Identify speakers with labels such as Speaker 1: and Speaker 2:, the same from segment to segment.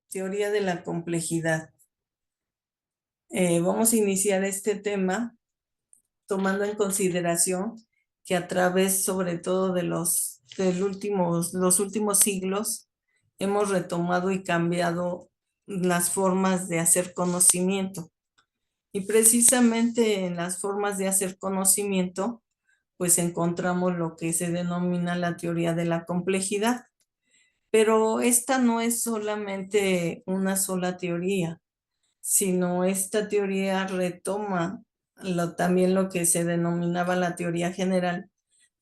Speaker 1: Teoría de la complejidad. Vamos a iniciar este tema tomando en consideración que a través, sobre todo de los últimos siglos, hemos retomado y cambiado las formas de hacer conocimiento. Y precisamente en las formas de hacer conocimiento, pues encontramos lo que se denomina la teoría de la complejidad. Pero esta no es solamente una sola teoría, sino esta teoría retoma también lo que se denominaba la teoría general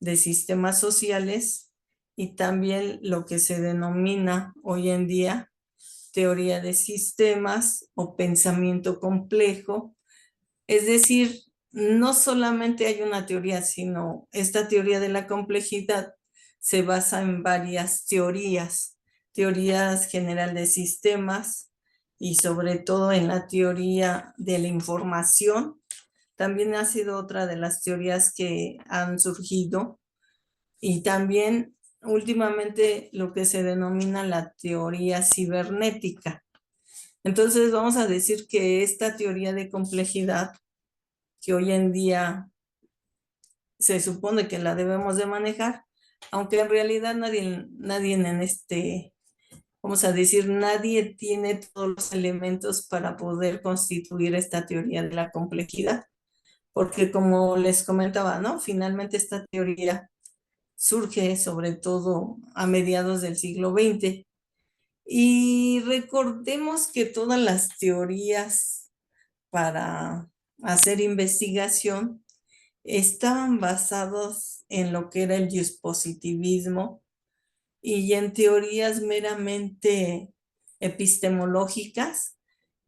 Speaker 1: de sistemas sociales y también lo que se denomina hoy en día teoría de sistemas o pensamiento complejo. Es decir, no solamente hay una teoría, sino esta teoría de la complejidad se basa en varias teorías, teorías general de sistemas y sobre todo en la teoría de la información. También ha sido otra de las teorías que han surgido y también últimamente lo que se denomina la teoría cibernética. Entonces vamos a decir que esta teoría de complejidad que hoy en día se supone que la debemos de manejar, aunque en realidad nadie en vamos a decir, nadie tiene todos los elementos para poder constituir esta teoría de la complejidad, porque como les comentaba, ¿no? Finalmente esta teoría surge sobre todo a mediados del siglo XX. Y recordemos que todas las teorías para hacer investigación estaban basados en lo que era el positivismo y en teorías meramente epistemológicas,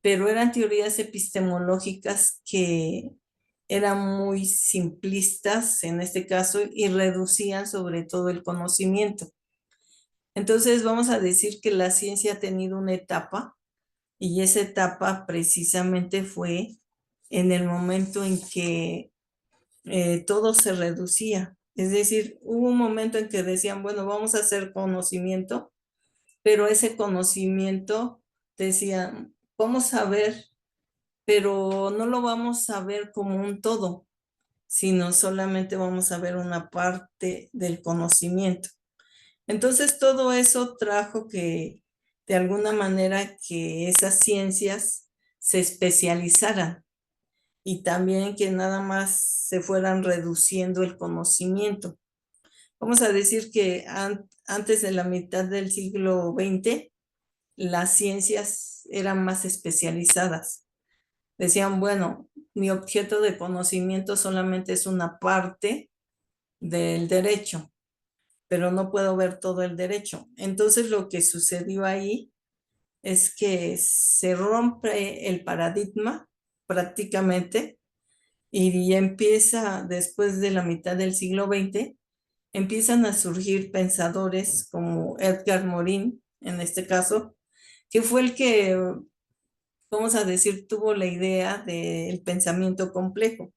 Speaker 1: pero eran teorías epistemológicas que eran muy simplistas en este caso y reducían sobre todo el conocimiento. Entonces vamos a decir que la ciencia ha tenido una etapa y esa etapa precisamente fue en el momento en que todo se reducía. Es decir, hubo un momento en que decían, bueno, vamos a hacer conocimiento, pero ese conocimiento, decían, vamos a ver, pero no lo vamos a ver como un todo, sino solamente vamos a ver una parte del conocimiento. Entonces, todo eso trajo que, de alguna manera, que esas ciencias se especializaran y también que nada más se fueran reduciendo el conocimiento. Vamos a decir que antes de la mitad del siglo XX, las ciencias eran más especializadas. Decían, bueno, mi objeto de conocimiento solamente es una parte del derecho, pero no puedo ver todo el derecho. Entonces lo que sucedió ahí es que se rompe el paradigma prácticamente y empieza después de la mitad del siglo XX, empiezan a surgir pensadores como Edgar Morin, en este caso, que fue el que, vamos a decir, tuvo la idea del pensamiento complejo.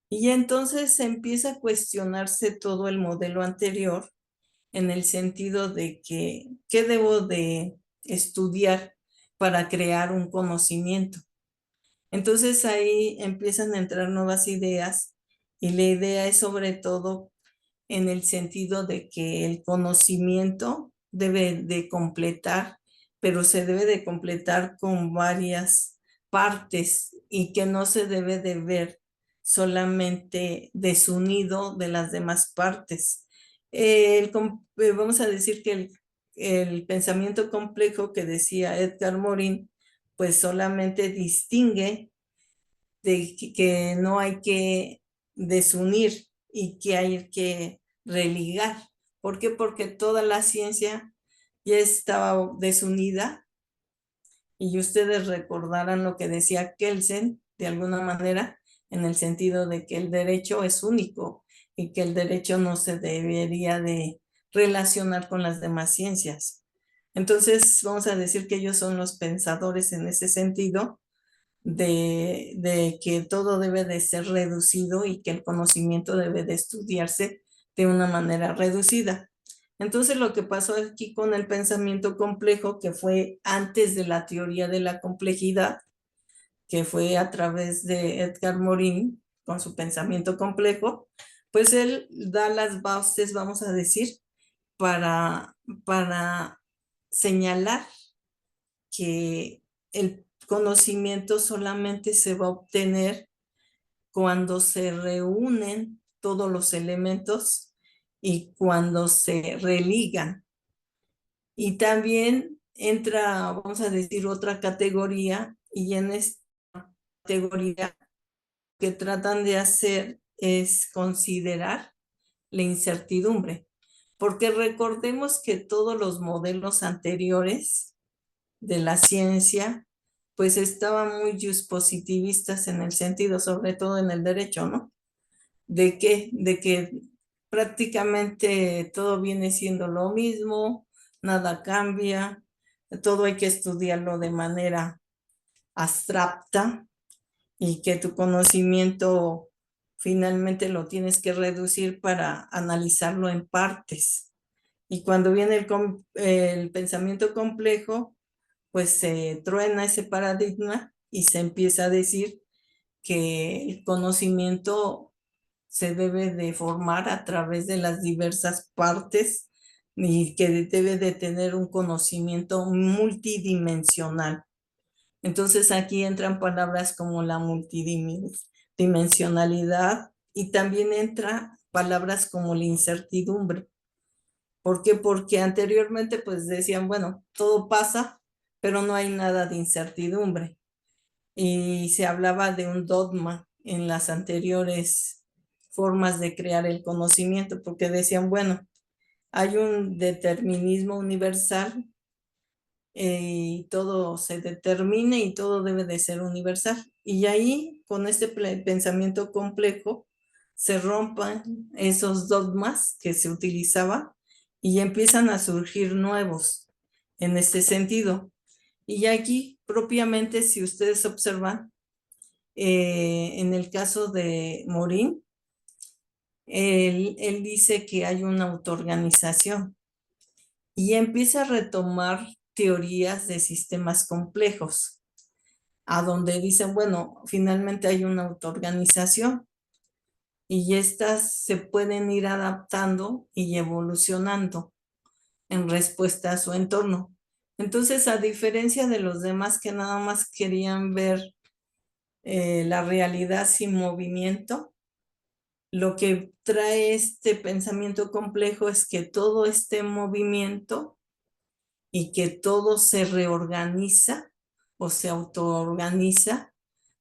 Speaker 1: Y entonces empieza a cuestionarse todo el modelo anterior en el sentido de que, ¿qué debo de estudiar para crear un conocimiento? Entonces ahí empiezan a entrar nuevas ideas y la idea es sobre todo en el sentido de que el conocimiento debe de completar, pero se debe de completar con varias partes y que no se debe de ver solamente desunido de las demás partes. Vamos a decir que el pensamiento complejo que decía Edgar Morin, pues solamente distingue de que no hay que desunir y que hay que religar. ¿Por qué? Porque toda la ciencia ya estaba desunida y ustedes recordarán lo que decía Kelsen de alguna manera en el sentido de que el derecho es único y que el derecho no se debería de relacionar con las demás ciencias. Entonces, vamos a decir que ellos son los pensadores en ese sentido de que todo debe de ser reducido y que el conocimiento debe de estudiarse de una manera reducida. Entonces lo que pasó aquí con el pensamiento complejo, que fue antes de la teoría de la complejidad, que fue a través de Edgar Morin con su pensamiento complejo, pues él da las bases, vamos a decir, para señalar que el conocimiento solamente se va a obtener cuando se reúnen todos los elementos y cuando se religan. Y también entra, vamos a decir, otra categoría, y en esta categoría que tratan de hacer es considerar la incertidumbre, porque recordemos que todos los modelos anteriores de la ciencia, pues estaban muy positivistas en el sentido, sobre todo en el derecho, ¿no? ¿De qué? De que prácticamente todo viene siendo lo mismo, nada cambia, todo hay que estudiarlo de manera abstracta y que tu conocimiento finalmente lo tienes que reducir para analizarlo en partes. Y cuando viene el pensamiento complejo, pues se truena ese paradigma y se empieza a decir que el conocimiento se debe de formar a través de las diversas partes y que debe de tener un conocimiento multidimensional. Entonces aquí entran palabras como la multidimensionalidad y también entra palabras como la incertidumbre. ¿Por qué? Porque anteriormente pues decían, bueno, todo pasa, pero no hay nada de incertidumbre. Y se hablaba de un dogma en las anteriores formas de crear el conocimiento, porque decían, bueno, hay un determinismo universal y todo se determina y todo debe de ser universal. Y ahí, con este pensamiento complejo, se rompan esos dogmas que se utilizaban y empiezan a surgir nuevos en este sentido. Y aquí, propiamente, si ustedes observan, en el caso de Morín, él dice que hay una autoorganización y empieza a retomar teorías de sistemas complejos, a donde dicen, bueno, finalmente hay una autoorganización y estas se pueden ir adaptando y evolucionando en respuesta a su entorno. Entonces, a diferencia de los demás que nada más querían ver la realidad sin movimiento, lo que trae este pensamiento complejo es que todo este movimiento y que todo se reorganiza o se autoorganiza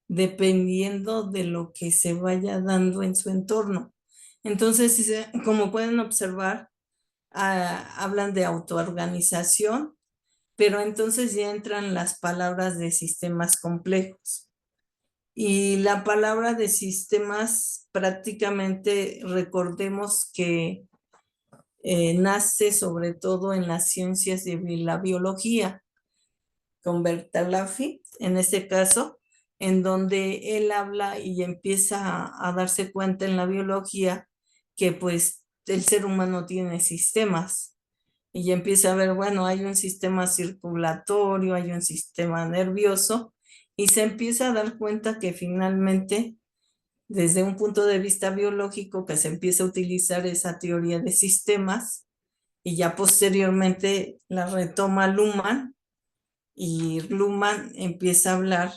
Speaker 1: dependiendo de lo que se vaya dando en su entorno. Entonces, como pueden observar, hablan de autoorganización, pero entonces ya entran las palabras de sistemas complejos. Y la palabra de sistemas prácticamente recordemos que nace sobre todo en las ciencias de la biología, con Bertalanffy, en este caso, en donde él habla y empieza a darse cuenta en la biología que pues el ser humano tiene sistemas y empieza a ver, bueno, hay un sistema circulatorio, hay un sistema nervioso y se empieza a dar cuenta que finalmente desde un punto de vista biológico que se empieza a utilizar esa teoría de sistemas y ya posteriormente la retoma Luhmann y Luhmann empieza a hablar,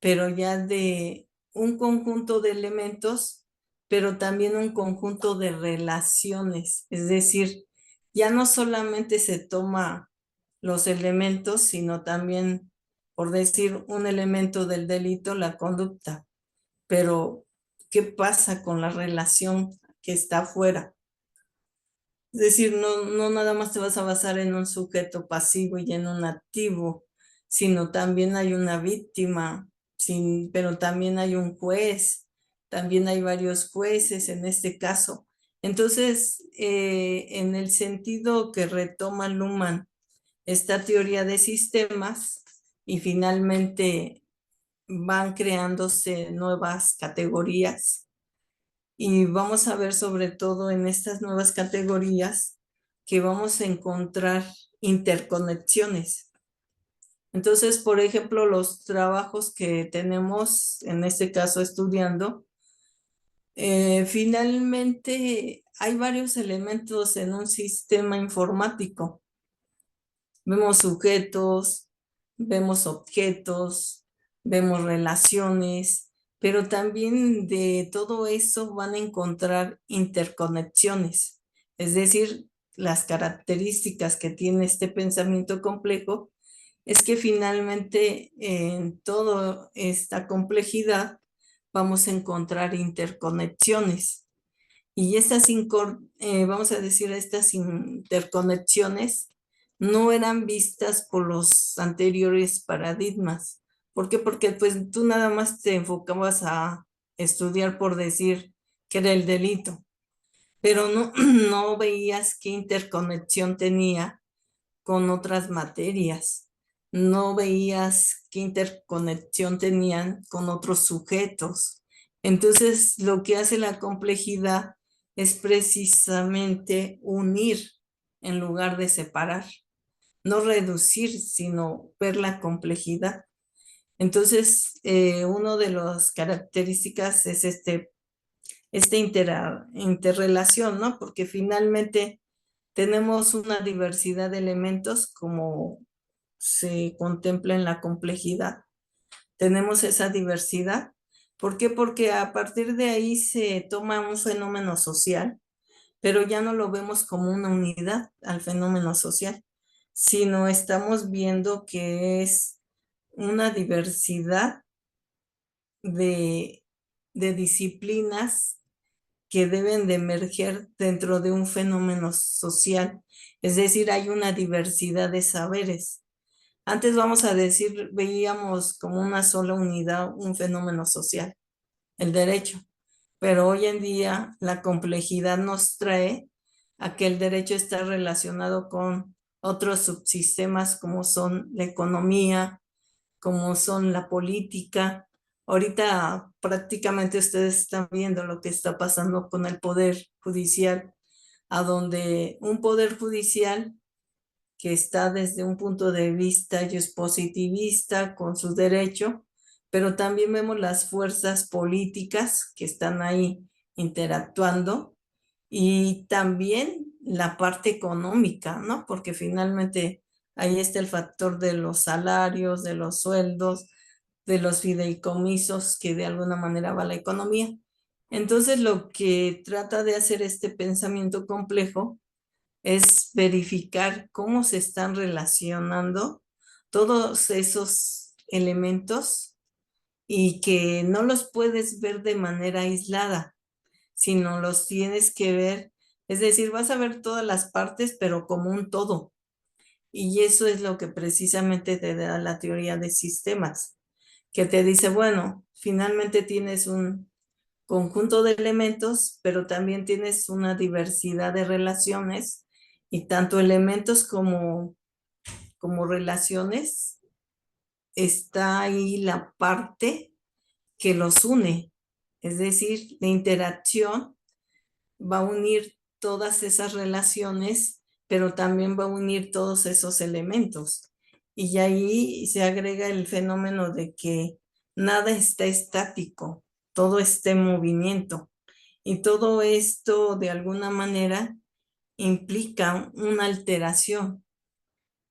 Speaker 1: pero ya de un conjunto de elementos, pero también un conjunto de relaciones, es decir, ya no solamente se toma los elementos, sino también, por decir, un elemento del delito, la conducta, pero ¿qué pasa con la relación que está afuera? Es decir, no nada más te vas a basar en un sujeto pasivo y en un activo, sino también hay una víctima, pero también hay un juez, también hay varios jueces en este caso. Entonces, en el sentido que retoma Luhmann esta teoría de sistemas y finalmente van creándose nuevas categorías y vamos a ver sobre todo en estas nuevas categorías que vamos a encontrar interconexiones. Entonces, por ejemplo, los trabajos que tenemos, en este caso estudiando, finalmente hay varios elementos en un sistema informático. Vemos sujetos, vemos objetos, vemos relaciones, pero también de todo eso van a encontrar interconexiones. Es decir, las características que tiene este pensamiento complejo es que finalmente en toda esta complejidad vamos a encontrar interconexiones. Y vamos a decir, estas interconexiones no eran vistas por los anteriores paradigmas. ¿Por qué? Porque pues tú nada más te enfocabas a estudiar por decir que era el delito, pero no, no veías qué interconexión tenía con otras materias. No veías qué interconexión tenían con otros sujetos. Entonces, lo que hace la complejidad es precisamente unir en lugar de separar, no reducir, sino ver la complejidad. Entonces, una de las características es esta interrelación, ¿no? Porque finalmente tenemos una diversidad de elementos como se contempla en la complejidad. Tenemos esa diversidad. ¿Por qué? Porque a partir de ahí se toma un fenómeno social, pero ya no lo vemos como una unidad al fenómeno social, sino estamos viendo que es una diversidad de, de disciplinas que deben de emerger dentro de un fenómeno social. Es decir, hay una diversidad de saberes. Antes, vamos a decir, veíamos como una sola unidad un fenómeno social, el derecho, pero hoy en día la complejidad nos trae a que el derecho está relacionado con otros subsistemas como son la economía, como son la política. Ahorita prácticamente ustedes están viendo lo que está pasando con el poder judicial, a donde un poder judicial que está desde un punto de vista ellos positivista con su derecho, pero también vemos las fuerzas políticas que están ahí interactuando y también la parte económica, ¿no? Porque finalmente ahí está el factor de los salarios, de los sueldos, de los fideicomisos que de alguna manera va la economía. Entonces, lo que trata de hacer este pensamiento complejo es verificar cómo se están relacionando todos esos elementos y que no los puedes ver de manera aislada, sino los tienes que ver, es decir, vas a ver todas las partes, pero como un todo. Y eso es lo que precisamente te da la teoría de sistemas, que te dice, bueno, finalmente tienes un conjunto de elementos, pero también tienes una diversidad de relaciones y tanto elementos como relaciones, está ahí la parte que los une. Es decir, la interacción va a unir todas esas relaciones, pero también va a unir todos esos elementos. Y ahí se agrega el fenómeno de que nada está estático, todo está en movimiento. Y todo esto, de alguna manera, implica una alteración.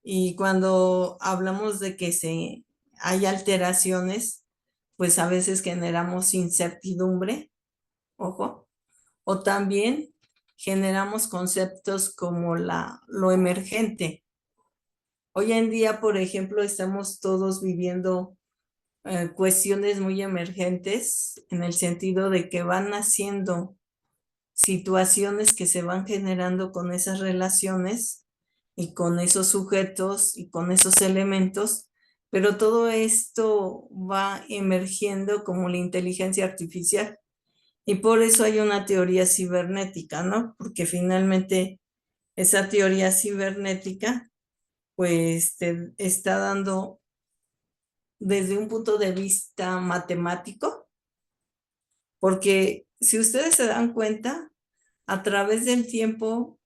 Speaker 1: Y cuando hablamos de que hay alteraciones, pues a veces generamos incertidumbre, ojo, o también generamos conceptos como lo emergente. Hoy en día, por ejemplo, estamos todos viviendo cuestiones muy emergentes en el sentido de que van naciendo situaciones que se van generando con esas relaciones y con esos sujetos y con esos elementos, pero todo esto va emergiendo como la inteligencia artificial. Y por eso hay una teoría cibernética, ¿no? Porque finalmente esa teoría cibernética, pues te está dando desde un punto de vista matemático, porque si ustedes se dan cuenta, a través del tiempo,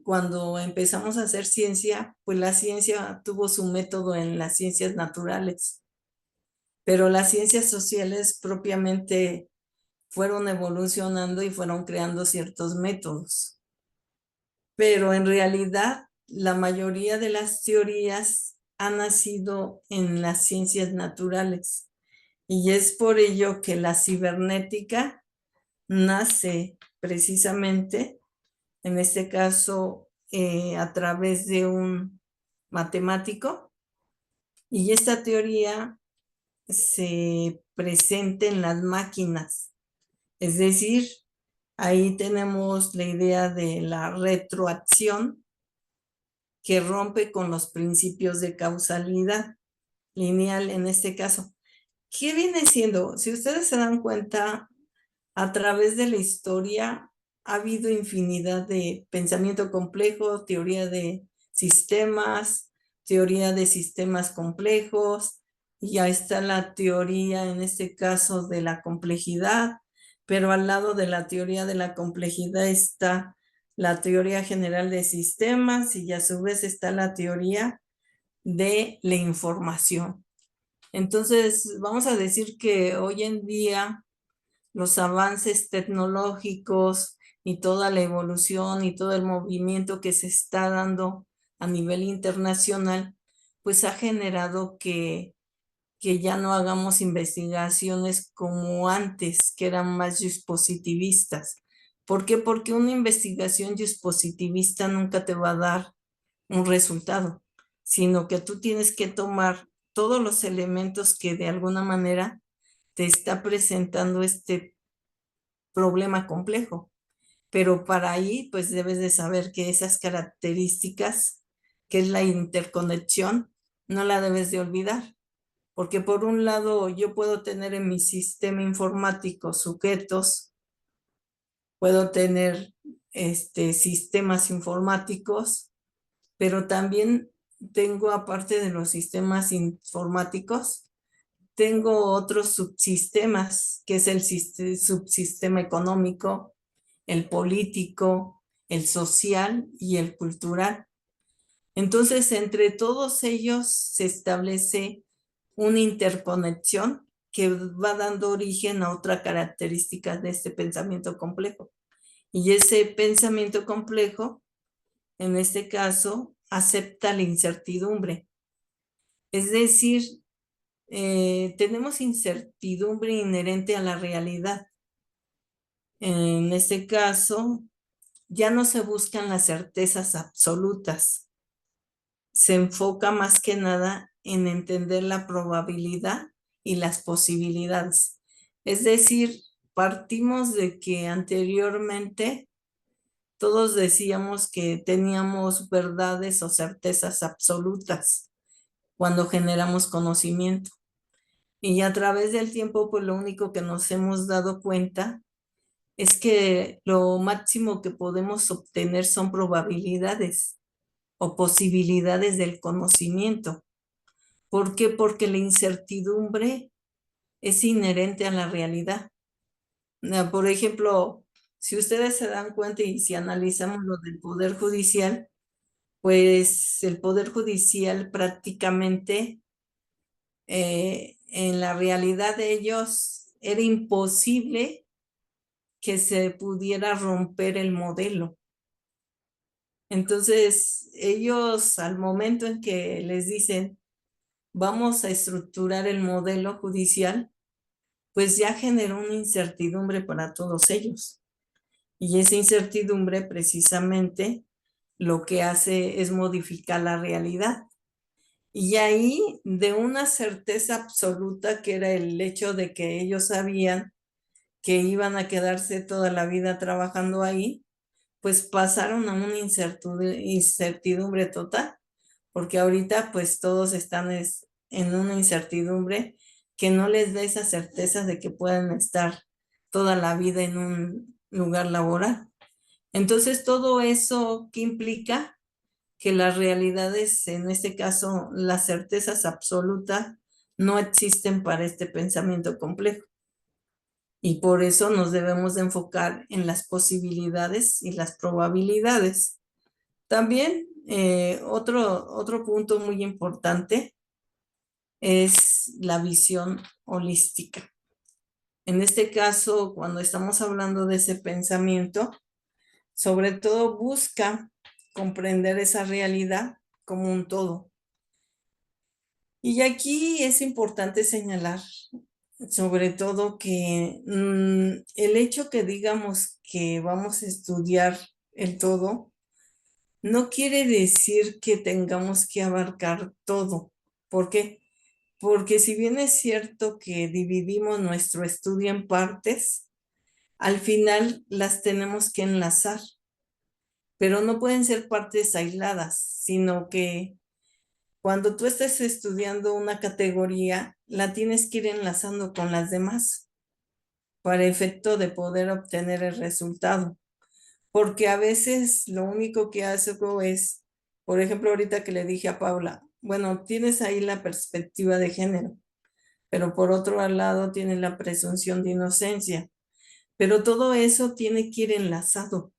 Speaker 1: cuando empezamos a hacer ciencia, pues la ciencia tuvo su método en las ciencias naturales, pero las ciencias sociales propiamente fueron evolucionando y fueron creando ciertos métodos. Pero en realidad, la mayoría de las teorías han nacido en las ciencias naturales. Y es por ello que la cibernética nace precisamente, en este caso, a través de un matemático. Y esta teoría se presenta en las máquinas. Es decir, ahí tenemos la idea de la retroacción que rompe con los principios de causalidad lineal en este caso. ¿Qué viene siendo? Si ustedes se dan cuenta, a través de la historia ha habido infinidad de pensamiento complejo, teoría de sistemas complejos, y ya está la teoría, en este caso, de la complejidad, pero al lado de la teoría de la complejidad está la teoría general de sistemas y a su vez está la teoría de la información. Entonces, vamos a decir que hoy en día los avances tecnológicos y toda la evolución y todo el movimiento que se está dando a nivel internacional, pues ha generado que ya no hagamos investigaciones como antes, que eran más dispositivistas. ¿Por qué? Porque una investigación dispositivista nunca te va a dar un resultado, sino que tú tienes que tomar todos los elementos que de alguna manera te está presentando este problema complejo. Pero para ahí, pues debes de saber que esas características, que es la interconexión, no la debes de olvidar. Porque por un lado, yo puedo tener en mi sistema informático sujetos, puedo tener sistemas informáticos, pero también tengo, aparte de los sistemas informáticos, tengo otros subsistemas, que es el subsistema económico, el político, el social y el cultural. Entonces, entre todos ellos se establece una interconexión que va dando origen a otra característica de este pensamiento complejo. Y ese pensamiento complejo, en este caso, acepta la incertidumbre. Es decir, tenemos incertidumbre inherente a la realidad. En este caso, ya no se buscan las certezas absolutas. Se enfoca más que nada en entender la probabilidad y las posibilidades. Es decir, partimos de que anteriormente todos decíamos que teníamos verdades o certezas absolutas cuando generamos conocimiento. Y a través del tiempo, pues lo único que nos hemos dado cuenta es que lo máximo que podemos obtener son probabilidades o posibilidades del conocimiento. ¿Por qué? Porque la incertidumbre es inherente a la realidad. Por ejemplo, si ustedes se dan cuenta y si analizamos lo del Poder Judicial, pues el Poder Judicial prácticamente en la realidad de ellos era imposible que se pudiera romper el modelo. Entonces, ellos al momento en que les dicen, vamos a estructurar el modelo judicial, pues ya generó una incertidumbre para todos ellos. Y esa incertidumbre precisamente lo que hace es modificar la realidad. Y ahí, de una certeza absoluta, que era el hecho de que ellos sabían que iban a quedarse toda la vida trabajando ahí, pues pasaron a una incertidumbre total, porque ahorita pues todos están en una incertidumbre que no les da esa certeza de que puedan estar toda la vida en un lugar laboral. Entonces, todo eso que implica que las realidades, en este caso, las certezas absolutas, no existen para este pensamiento complejo. Y por eso nos debemos de enfocar en las posibilidades y las probabilidades. También otro punto muy importante es la visión holística. En este caso, cuando estamos hablando de ese pensamiento, sobre todo busca comprender esa realidad como un todo. Y aquí es importante señalar, sobre todo que el hecho que digamos que vamos a estudiar el todo, no quiere decir que tengamos que abarcar todo. ¿Por qué? Porque si bien es cierto que dividimos nuestro estudio en partes, al final las tenemos que enlazar, pero no pueden ser partes aisladas, sino que cuando tú estés estudiando una categoría, la tienes que ir enlazando con las demás para efecto de poder obtener el resultado. Porque a veces lo único que hago es, por ejemplo, ahorita que le dije a Paula, bueno, tienes ahí la perspectiva de género, pero por otro lado tienes la presunción de inocencia. Pero todo eso tiene que ir enlazado.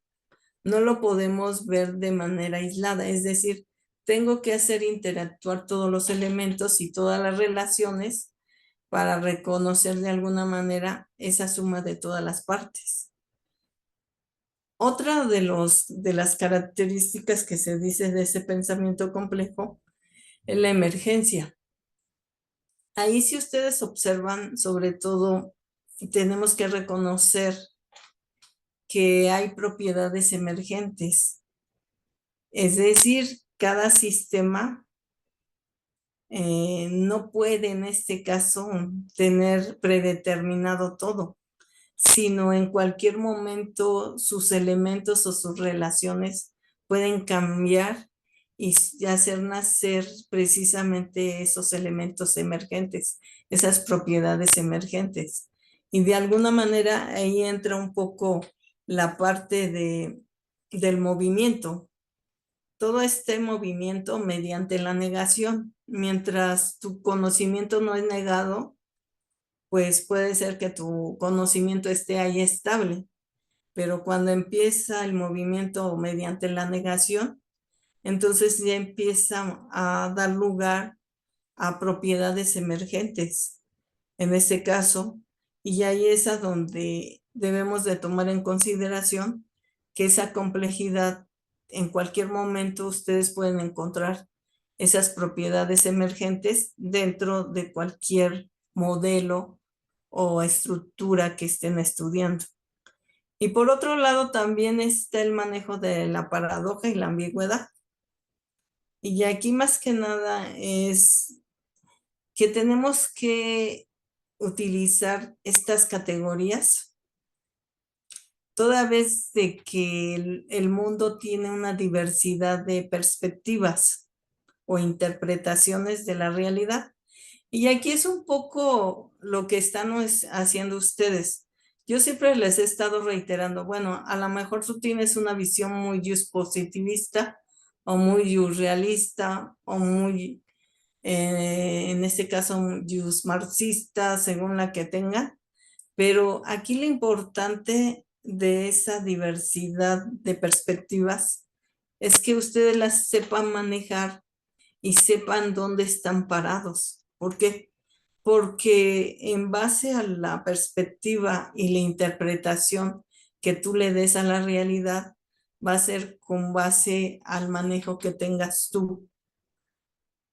Speaker 1: No lo podemos ver de manera aislada, es decir, tengo que hacer interactuar todos los elementos y todas las relaciones para reconocer de alguna manera esa suma de todas las partes. Otra de las características que se dice de ese pensamiento complejo es la emergencia. Ahí si ustedes observan, sobre todo, tenemos que reconocer que hay propiedades emergentes. Es decir, cada sistema no puede en este caso tener predeterminado todo, sino en cualquier momento sus elementos o sus relaciones pueden cambiar y hacer nacer precisamente esos elementos emergentes, esas propiedades emergentes. Y de alguna manera ahí entra un poco la parte del movimiento. Todo este movimiento mediante la negación. Mientras tu conocimiento no es negado, pues puede ser que tu conocimiento esté ahí estable, pero cuando empieza el movimiento mediante la negación, entonces ya empieza a dar lugar a propiedades emergentes, en este caso, y ahí es a donde debemos de tomar en consideración que esa complejidad, en cualquier momento ustedes pueden encontrar esas propiedades emergentes dentro de cualquier modelo o estructura que estén estudiando. Y por otro lado, también está el manejo de la paradoja y la ambigüedad. Y aquí más que nada es que tenemos que utilizar estas categorías toda vez de que el mundo tiene una diversidad de perspectivas o interpretaciones de la realidad. Y aquí es un poco lo que están haciendo ustedes. Yo siempre les he estado reiterando, bueno, a lo mejor tú tienes una visión muy positivista o muy realista o muy, en este caso, muy marxista, según la que tenga, pero aquí lo importante de esa diversidad de perspectivas es que ustedes las sepan manejar y sepan dónde están parados. ¿Por qué? Porque en base a la perspectiva y la interpretación que tú le des a la realidad, va a ser con base al manejo que tengas tú,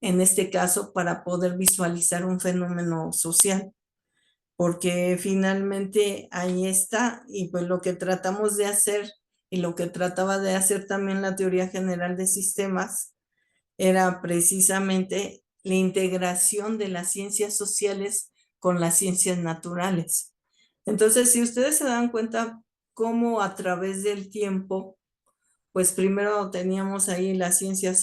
Speaker 1: en este caso, para poder visualizar un fenómeno social. Porque finalmente ahí está, y pues lo que tratamos de hacer y lo que trataba de hacer también la teoría general de sistemas era precisamente la integración de las ciencias sociales con las ciencias naturales. Entonces, si ustedes se dan cuenta cómo a través del tiempo, pues primero teníamos ahí las ciencias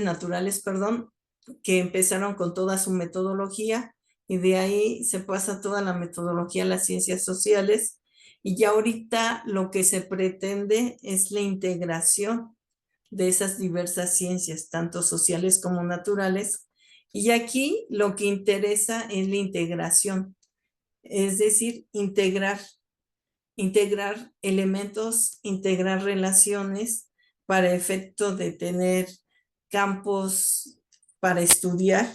Speaker 1: naturales, perdón, que empezaron con toda su metodología y de ahí se pasa toda la metodología a las ciencias sociales y ya ahorita lo que se pretende es la integración de esas diversas ciencias, tanto sociales como naturales. Y aquí lo que interesa es la integración, es decir, integrar integrar elementos, integrar relaciones para efecto de tener campos para estudiar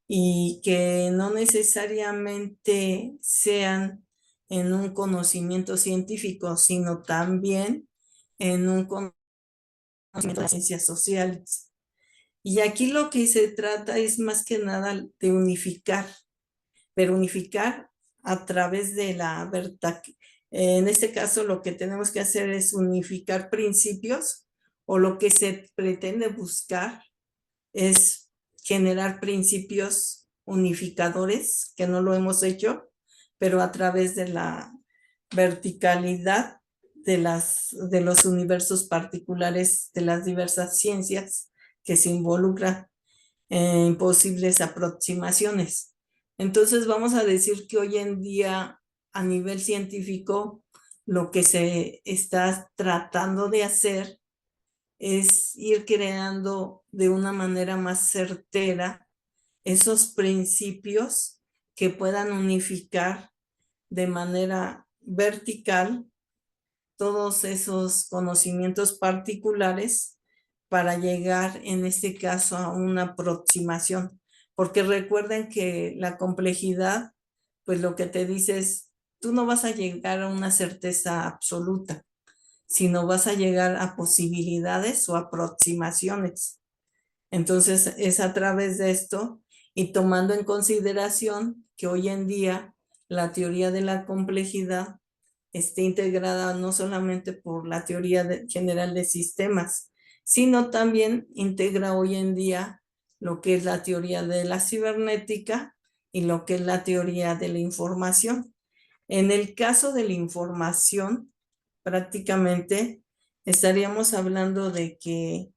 Speaker 1: y que no necesariamente sean en un conocimiento científico, sino también en un conocimiento de las ciencias sociales. Y aquí lo que se trata es más que nada de unificar, pero unificar a través de la verdad. En este caso, lo que tenemos que hacer es unificar principios, o lo que se pretende buscar es generar principios unificadores, que no lo hemos hecho, pero a través de la verticalidad de los universos particulares de las diversas ciencias que se involucran en posibles aproximaciones. Entonces vamos a decir que hoy en día a nivel científico lo que se está tratando de hacer es ir creando de una manera más certera esos principios que puedan unificar de manera vertical todos esos conocimientos particulares para llegar en este caso a una aproximación. Porque recuerden que la complejidad, pues lo que te dice es, tú no vas a llegar a una certeza absoluta, sino vas a llegar a posibilidades o aproximaciones. Entonces es a través de esto y tomando en consideración que hoy en día la teoría de la complejidad esté integrada no solamente por la teoría general de sistemas, sino también integra hoy en día lo que es la teoría de la cibernética y lo que es la teoría de la información. En el caso de la información, prácticamente estaríamos hablando de que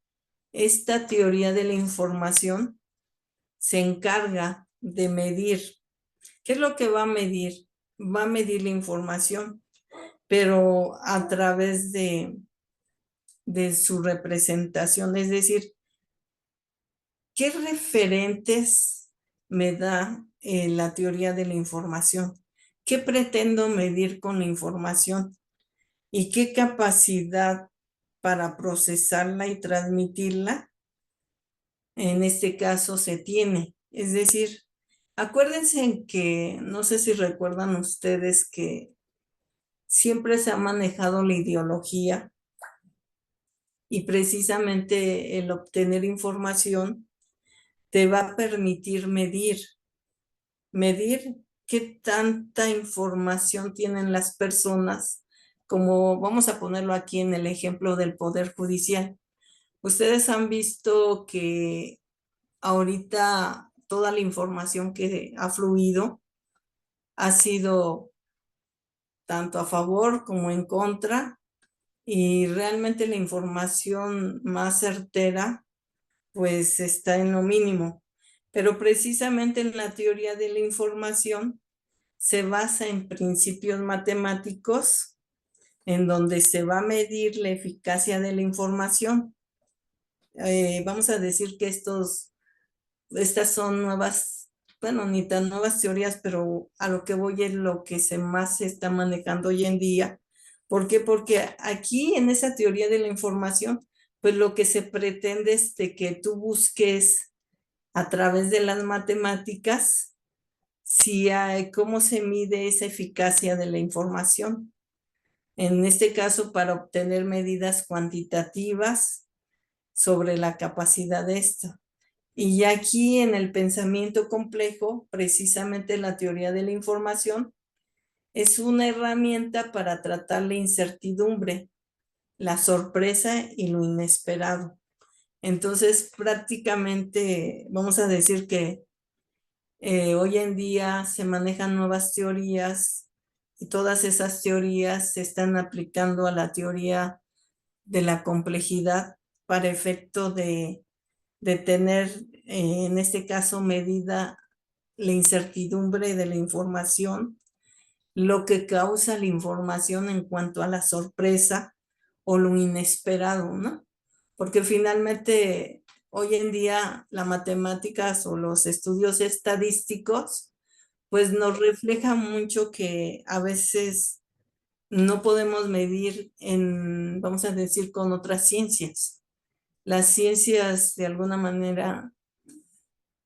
Speaker 1: esta teoría de la información se encarga de medir. ¿Qué es lo que va a medir? Va a medir la información, pero a través de su representación, es decir, ¿qué referentes me da la teoría de la información? ¿Qué pretendo medir con la información? ¿Y qué capacidad para procesarla y transmitirla en este caso se tiene? Es decir, acuérdense que, no sé si recuerdan ustedes que siempre se ha manejado la ideología y precisamente el obtener información te va a permitir medir qué tanta información tienen las personas, como vamos a ponerlo aquí en el ejemplo del Poder Judicial. Ustedes han visto que ahorita toda la información que ha fluido ha sido tanto a favor como en contra, y realmente la información más certera pues está en lo mínimo. Pero precisamente en la teoría de la información se basa en principios matemáticos en donde se va a medir la eficacia de la información. Vamos a decir que estas son nuevas, bueno, ni tan nuevas teorías, pero a lo que voy es lo que más se está manejando hoy en día. ¿Por qué? Porque aquí en esa teoría de la información, pues lo que se pretende es de que tú busques a través de las matemáticas si hay, cómo se mide esa eficacia de la información. En este caso, para obtener medidas cuantitativas sobre la capacidad de esta. Y aquí en el pensamiento complejo, precisamente la teoría de la información es una herramienta para tratar la incertidumbre, la sorpresa y lo inesperado. Entonces, prácticamente vamos a decir que hoy en día se manejan nuevas teorías y todas esas teorías se están aplicando a la teoría de la complejidad para efecto de tener, en este caso, medida la incertidumbre de la información, lo que causa la información en cuanto a la sorpresa o lo inesperado, ¿no? Porque finalmente hoy en día las matemáticas o los estudios estadísticos pues nos reflejan mucho que a veces no podemos medir en, vamos a decir, con otras ciencias. Las ciencias, de alguna manera,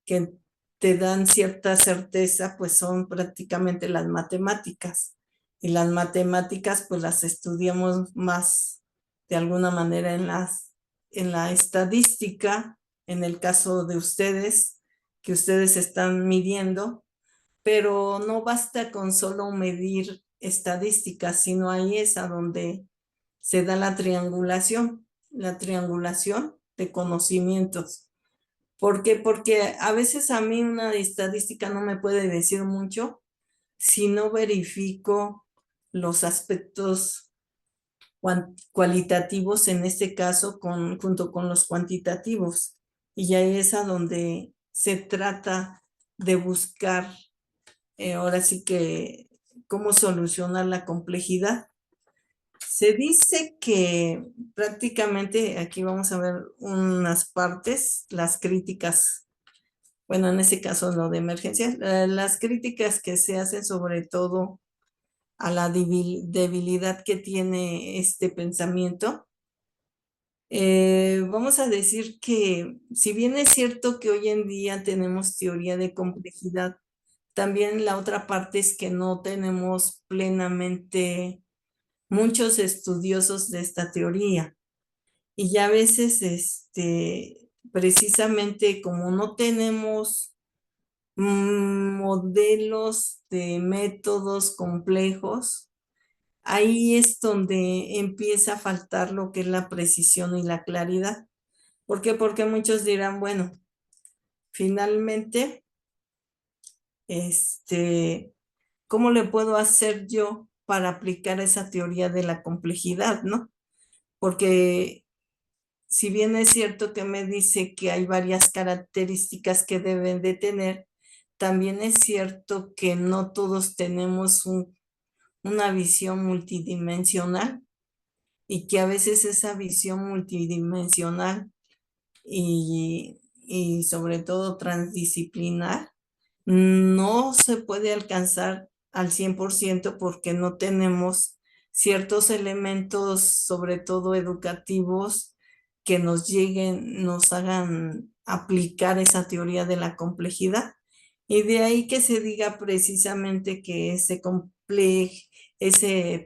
Speaker 1: que te dan cierta certeza, pues son prácticamente las matemáticas. Y las matemáticas, pues las estudiamos más de alguna manera en la estadística, en el caso de ustedes, que ustedes están midiendo, pero no basta con solo medir estadísticas, sino ahí es a donde se da la triangulación de conocimientos. ¿Por qué? Porque a veces a mí una estadística no me puede decir mucho si no verifico los aspectos cualitativos, en este caso, junto con los cuantitativos. Y ahí es a donde se trata de buscar, ahora sí que, cómo solucionar la complejidad. Se dice que prácticamente, aquí vamos a ver unas partes, las críticas, bueno, en ese caso lo de emergencia, las críticas que se hacen sobre todo a la debilidad que tiene este pensamiento. Vamos a decir que si bien es cierto que hoy en día tenemos teoría de complejidad, también la otra parte es que no tenemos plenamente muchos estudiosos de esta teoría. Y ya a veces, precisamente como no tenemos modelos de métodos complejos, ahí es donde empieza a faltar lo que es la precisión y la claridad. ¿Por qué? Porque muchos dirán, bueno, finalmente, este, ¿cómo le puedo hacer yo para aplicar esa teoría de la complejidad, no? Porque si bien es cierto que me dice que hay varias características que deben de tener, también es cierto que no todos tenemos una visión multidimensional y que a veces esa visión multidimensional y sobre todo transdisciplinar no se puede alcanzar al 100% porque no tenemos ciertos elementos, sobre todo educativos, que nos lleguen, nos hagan aplicar esa teoría de la complejidad. Y de ahí que se diga precisamente que ese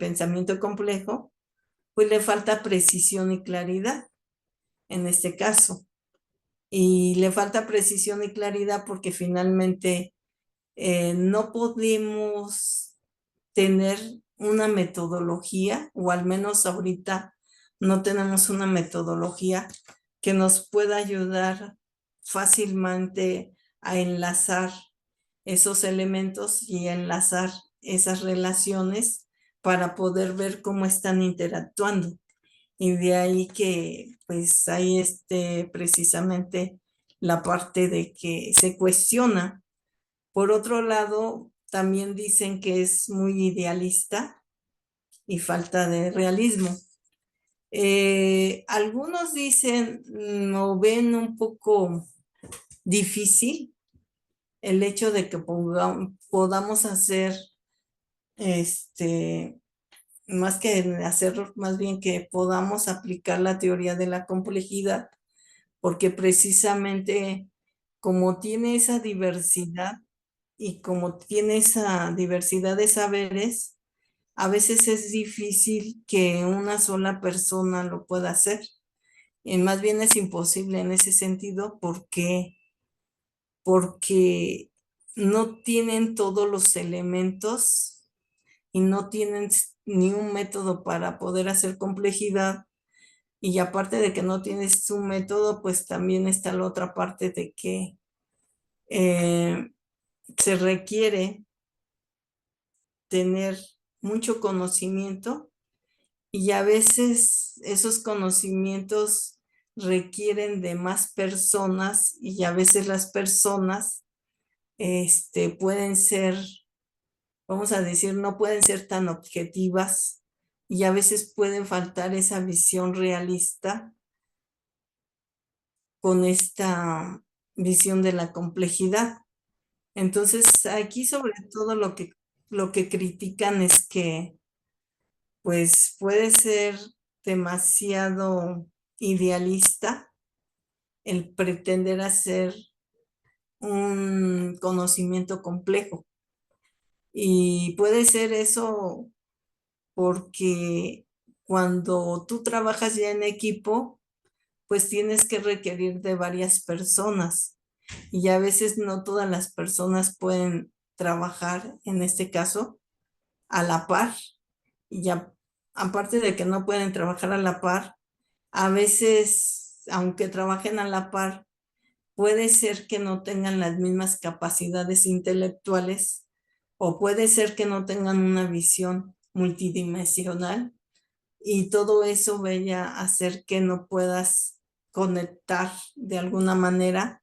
Speaker 1: pensamiento complejo, pues le falta precisión y claridad en este caso. Y le falta precisión y claridad porque finalmente no podemos tener una metodología, o al menos ahorita no tenemos una metodología que nos pueda ayudar fácilmente a enlazar esos elementos y a enlazar esas relaciones para poder ver cómo están interactuando. Y de ahí que, pues, ahí precisamente la parte de que se cuestiona. Por otro lado, también dicen que es muy idealista y falta de realismo. Algunos dicen o ven un poco difícil el hecho de que podamos hacer, más que hacer, más bien que podamos aplicar la teoría de la complejidad, porque precisamente como tiene esa diversidad y como tiene esa diversidad de saberes, a veces es difícil que una sola persona lo pueda hacer. Y más bien es imposible en ese sentido porque no tienen todos los elementos y no tienen ni un método para poder hacer complejidad. Y aparte de que no tienes un método, pues también está la otra parte de que eh, se requiere tener mucho conocimiento y a veces esos conocimientos requieren de más personas y a veces las personas pueden ser, vamos a decir, no pueden ser tan objetivas y a veces pueden faltar esa visión realista con esta visión de la complejidad. Entonces, aquí sobre todo lo que critican es que pues puede ser demasiado idealista el pretender hacer un conocimiento complejo. Y puede ser eso porque cuando tú trabajas ya en equipo, pues tienes que requerir de varias personas y a veces no todas las personas pueden trabajar, en este caso, a la par. Y ya, aparte de que no pueden trabajar a la par, a veces, aunque trabajen a la par, puede ser que no tengan las mismas capacidades intelectuales o puede ser que no tengan una visión multidimensional y todo eso vaya a hacer que no puedas conectar de alguna manera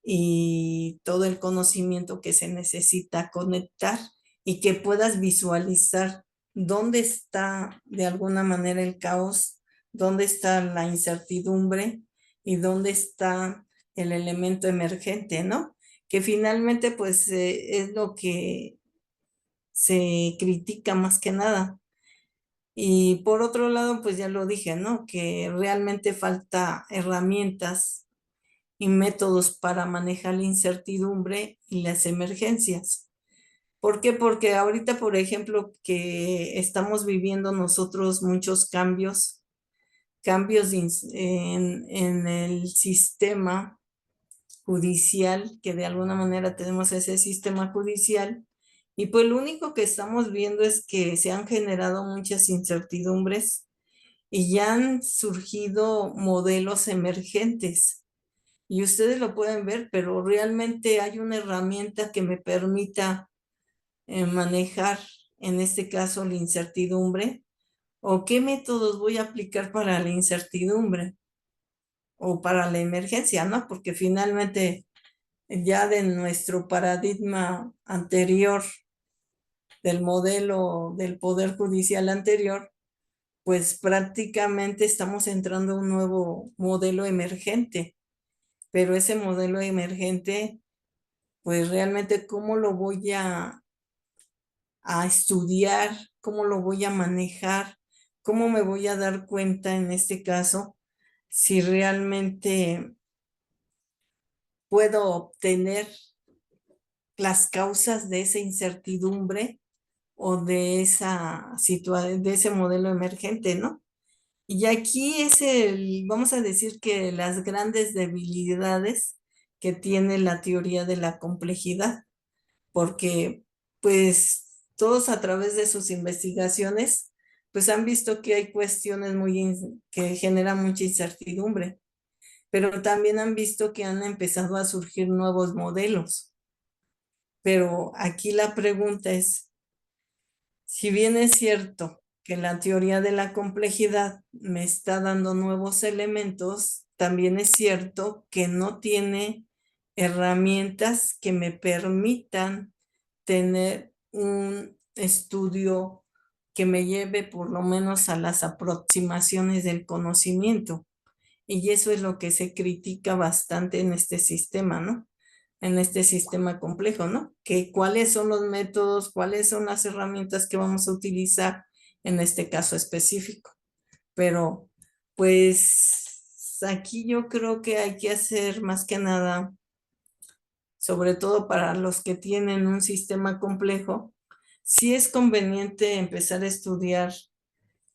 Speaker 1: y todo el conocimiento que se necesita conectar y que puedas visualizar dónde está de alguna manera el caos, dónde está la incertidumbre y dónde está el elemento emergente, ¿no? Que finalmente pues es lo que se critica más que nada. Y por otro lado, pues ya lo dije, ¿no? Que realmente falta herramientas y métodos para manejar la incertidumbre y las emergencias. ¿Por qué? Porque ahorita, por ejemplo, que estamos viviendo nosotros muchos cambios en el sistema judicial, que de alguna manera tenemos ese sistema judicial, y pues lo único que estamos viendo es que se han generado muchas incertidumbres y ya han surgido modelos emergentes y ustedes lo pueden ver, pero realmente hay una herramienta que me permita manejar, en este caso, la incertidumbre, o qué métodos voy a aplicar para la incertidumbre o para la emergencia, ¿no? Porque finalmente ya de nuestro paradigma anterior, del modelo del Poder Judicial anterior, pues prácticamente estamos entrando a un nuevo modelo emergente, pero ese modelo emergente pues realmente cómo lo voy a estudiar, cómo lo voy a manejar, cómo me voy a dar cuenta en este caso si realmente puedo obtener las causas de esa incertidumbre o de esa situación, de ese modelo emergente, ¿no? Y aquí es vamos a decir que las grandes debilidades que tiene la teoría de la complejidad porque pues todos a través de sus investigaciones pues han visto que hay cuestiones que generan mucha incertidumbre, pero también han visto que han empezado a surgir nuevos modelos. Pero aquí la pregunta es, si bien es cierto que la teoría de la complejidad me está dando nuevos elementos, también es cierto que no tiene herramientas que me permitan tener un estudio que me lleve por lo menos a las aproximaciones del conocimiento. Y eso es lo que se critica bastante en este sistema, ¿no? En este sistema complejo, ¿no? Que cuáles son los métodos, cuáles son las herramientas que vamos a utilizar en este caso específico. Pero pues aquí yo creo que hay que hacer más que nada, sobre todo para los que tienen un sistema complejo, sí es conveniente empezar a estudiar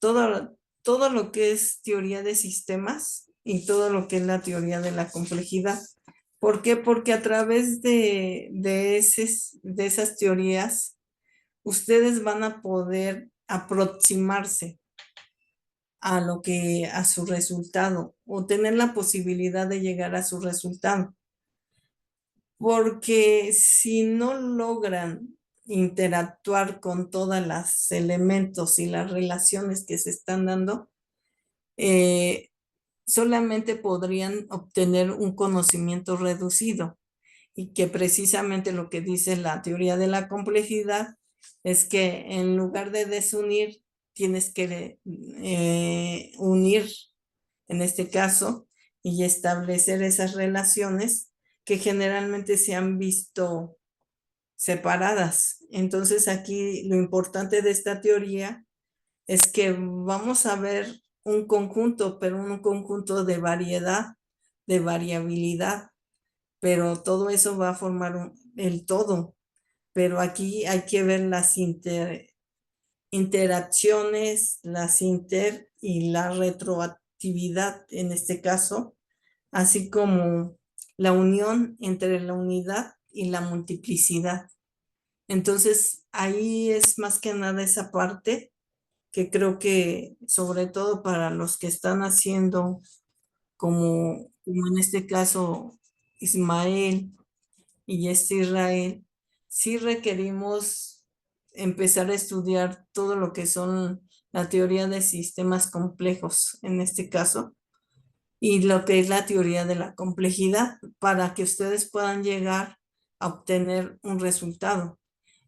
Speaker 1: todo lo que es teoría de sistemas y todo lo que es la teoría de la complejidad. ¿Por qué? Porque a través de esas teorías, ustedes van a poder aproximarse a su resultado o tener la posibilidad de llegar a su resultado. Porque si no logran interactuar con todos los elementos y las relaciones que se están dando, eh, solamente podrían obtener un conocimiento reducido y que precisamente lo que dice la teoría de la complejidad es que en lugar de desunir, tienes que unir, en este caso, y establecer esas relaciones que generalmente se han visto separadas. Entonces aquí lo importante de esta teoría es que vamos a ver un conjunto, pero un conjunto de variedad, de variabilidad, pero todo eso va a formar el todo. Pero aquí hay que ver las interacciones, las inter y la retroactividad en este caso, así como la unión entre la unidad y la multiplicidad. Entonces, ahí es más que nada esa parte que creo que sobre todo para los que están haciendo como en este caso Ismael y este Israel, sí requerimos empezar a estudiar todo lo que son la teoría de sistemas complejos en este caso y lo que es la teoría de la complejidad para que ustedes puedan llegar a obtener un resultado.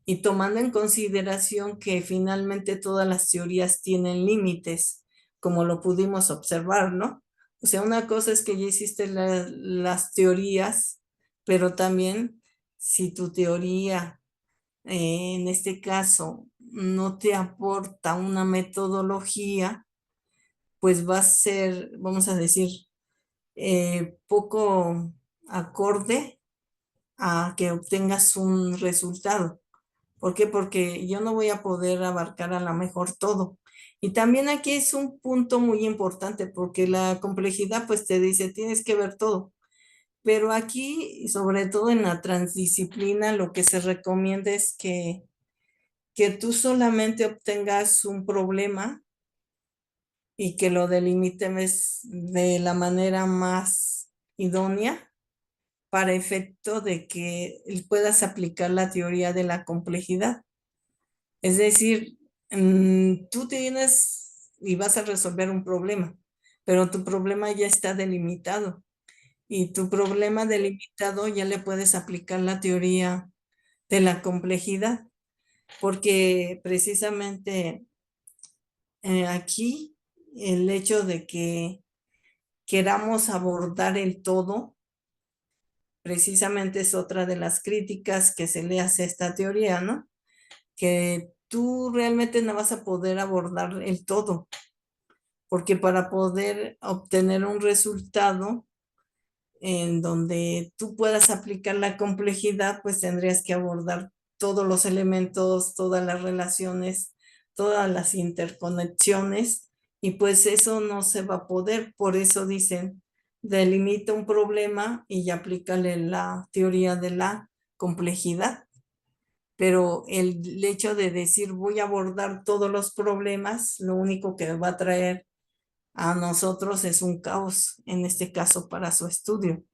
Speaker 1: Y tomando en consideración que finalmente todas las teorías tienen límites, como lo pudimos observar, ¿no? O sea, una cosa es que ya hiciste las teorías, pero también si tu teoría, en este caso, no te aporta una metodología, pues va a ser, vamos a decir, poco acorde a que obtengas un resultado. ¿Por qué? Porque yo no voy a poder abarcar a lo mejor todo. Y también aquí es un punto muy importante porque la complejidad pues te dice, tienes que ver todo. Pero aquí, sobre todo en la transdisciplina, lo que se recomienda es que tú solamente obtengas un problema y que lo delimites de la manera más idónea para efecto de que puedas aplicar la teoría de la complejidad. Es decir, tú tienes y vas a resolver un problema, pero tu problema ya está delimitado y tu problema delimitado ya le puedes aplicar la teoría de la complejidad, porque precisamente aquí el hecho de que queramos abordar el todo, precisamente es otra de las críticas que se le hace a esta teoría, ¿no? Que tú realmente no vas a poder abordar el todo, porque para poder obtener un resultado en donde tú puedas aplicar la complejidad, pues tendrías que abordar todos los elementos, todas las relaciones, todas las interconexiones, y pues eso no se va a poder. Por eso dicen, delimita un problema y aplícale la teoría de la complejidad. Pero el hecho de decir voy a abordar todos los problemas, lo único que va a traer a nosotros es un caos, en este caso para su estudio,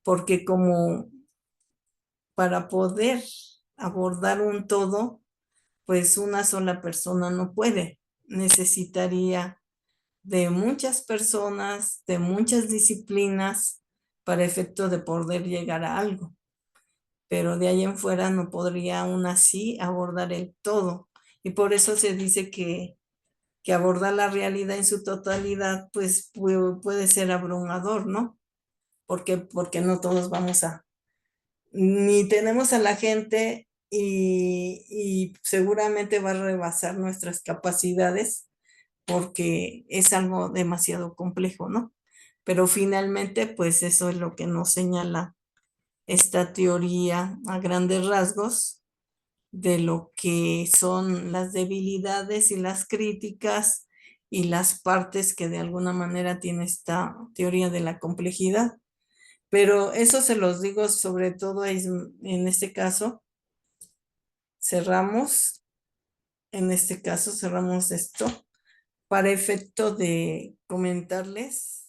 Speaker 1: porque como para poder abordar un todo, pues una sola persona no puede, necesitaría de muchas personas, de muchas disciplinas, para efecto de poder llegar a algo, pero de ahí en fuera no podría aún así abordar el todo. Y por eso se dice que abordar la realidad en su totalidad, pues puede ser abrumador, ¿no? Porque no todos vamos ni tenemos a la gente y seguramente va a rebasar nuestras capacidades porque es algo demasiado complejo, ¿no? Pero finalmente, pues eso es lo que nos señala esta teoría a grandes rasgos de lo que son las debilidades y las críticas y las partes que de alguna manera tiene esta teoría de la complejidad. Pero eso se los digo sobre todo en este caso, cerramos, en este caso cerramos esto para efecto de comentarles